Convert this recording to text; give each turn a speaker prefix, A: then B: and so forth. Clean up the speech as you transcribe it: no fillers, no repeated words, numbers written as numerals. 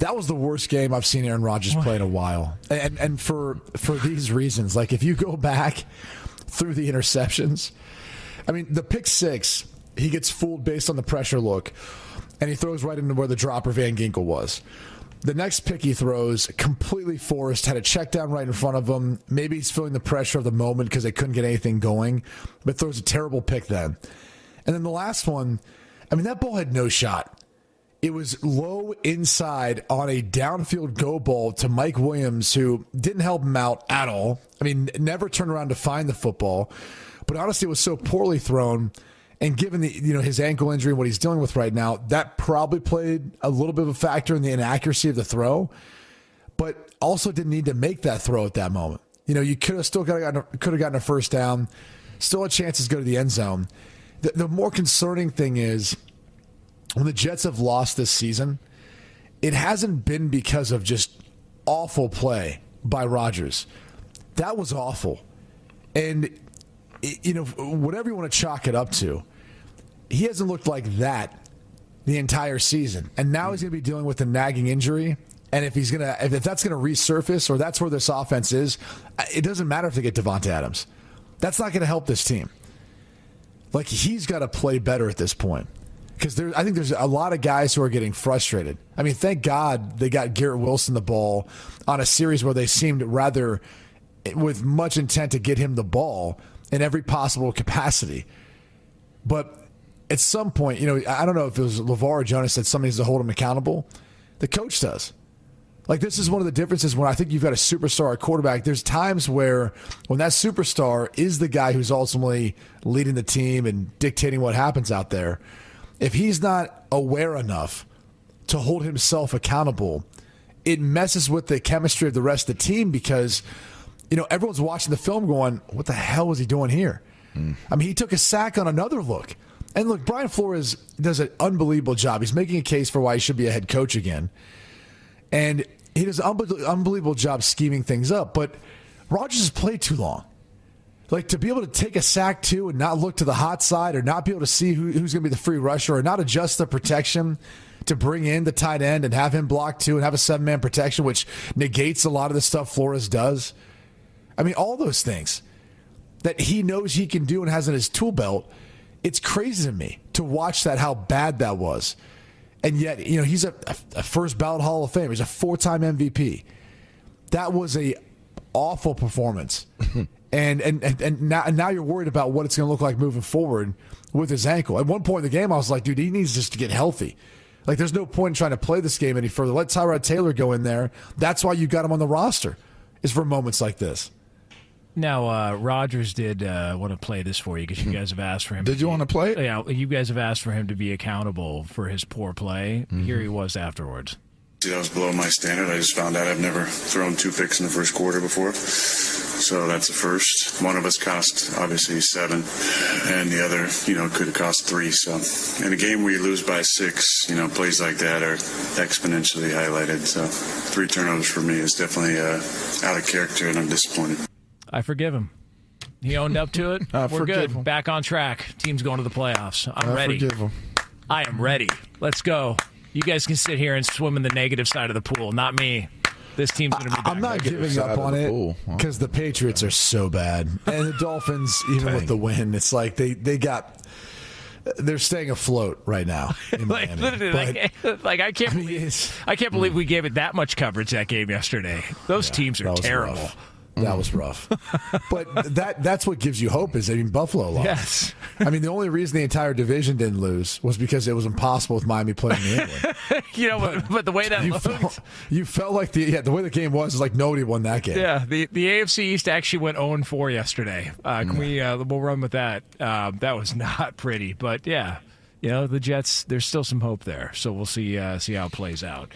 A: That was the worst game I've seen Aaron Rodgers play in a while. And for these reasons, like if you go back through the interceptions, I mean, the pick six, he gets fooled based on the pressure look, and he throws right into where the dropper Van Ginkel was. The next pick he throws, completely forced, had a check down right in front of him. Maybe he's feeling the pressure of the moment because they couldn't get anything going, but throws a terrible pick then. And then the last one, I mean, that ball had no shot. It was low inside on a downfield go ball to Mike Williams, who didn't help him out at all. I mean, never turned around to find the football. But honestly, it was so poorly thrown. And given the his ankle injury and what he's dealing with right now, that probably played a little bit of a factor in the inaccuracy of the throw. But also didn't need to make that throw at that moment. You could have gotten a first down, still had chances to go to the end zone. The more concerning thing is when the Jets have lost this season, it hasn't been because of just awful play by Rodgers. That was awful. And, whatever you want to chalk it up to, he hasn't looked like that the entire season. And now he's going to be dealing with a nagging injury. And if that's going to resurface or that's where this offense is, it doesn't matter if they get Devonta Adams. That's not going to help this team. Like, he's got to play better at this point. Because I think there's a lot of guys who are getting frustrated. I mean, thank God they got Garrett Wilson the ball on a series where they seemed rather with much intent to get him the ball in every possible capacity. But at some point, I don't know if it was LaVar or Jonas said somebody needs to hold him accountable. The coach does. Like, this is one of the differences when I think you've got a superstar quarterback. There's times where when that superstar is the guy who's ultimately leading the team and dictating what happens out there, if he's not aware enough to hold himself accountable, it messes with the chemistry of the rest of the team because, everyone's watching the film going, what the hell was he doing here? I mean, he took a sack on another look. And look, Brian Flores does an unbelievable job. He's making a case for why he should be a head coach again. And he does an unbelievable job scheming things up. But Rodgers has played too long. Like, to be able to take a sack, too, and not look to the hot side or not be able to see who's going to be the free rusher or not adjust the protection to bring in the tight end and have him block, too, and have a seven-man protection, which negates a lot of the stuff Flores does. I mean, all those things that he knows he can do and has in his tool belt, it's crazy to me to watch how bad that was. And yet, he's a first ballot Hall of Famer. He's a 4-time MVP. That was a awful performance. And now you're worried about what it's going to look like moving forward with his ankle. At one point in the game, I was like, dude, he needs just to get healthy. Like, there's no point in trying to play this game any further. Let Tyrod Taylor go in there. That's why you got him on the roster, is for moments like this.
B: Now, Rodgers did want to play this for you because you guys have asked for him.
C: Did you want to play it?
B: Yeah, you guys have asked for him to be accountable for his poor play. Here he was afterwards.
D: That was below my standard. I just found out I've never thrown 2 picks in the first quarter before. So that's a first. One of us cost, obviously, 7, and the other, could have cost 3. So in a game where you lose by 6, plays like that are exponentially highlighted. So 3 turnovers for me is definitely out of character, and I'm disappointed.
B: I forgive him. He owned up to it. We're good.
C: Him.
B: Back on track. Team's going to the playoffs. I'm ready.
C: Forgive him.
B: I am ready. Let's go. You guys can sit here and swim in the negative side of the pool. Not me. This team's going to be back.
A: I'm not giving up on it because the Patriots are so bad. And the Dolphins, even with the win, it's like they're staying afloat right now in Miami.
B: I can't believe we gave it that much coverage that game yesterday. Those teams are terrible.
A: Rough. That was rough. But that's what gives you hope is, Buffalo lost.
B: Yes.
A: I mean, the only reason the entire division didn't lose was because it was impossible with Miami playing New England.
B: But the way that looked.
A: You felt like the way the game was like nobody won that game.
B: Yeah, the AFC East actually went 0-4 yesterday. We'll run with that. That was not pretty. But, yeah, the Jets, there's still some hope there. So we'll see how it plays out.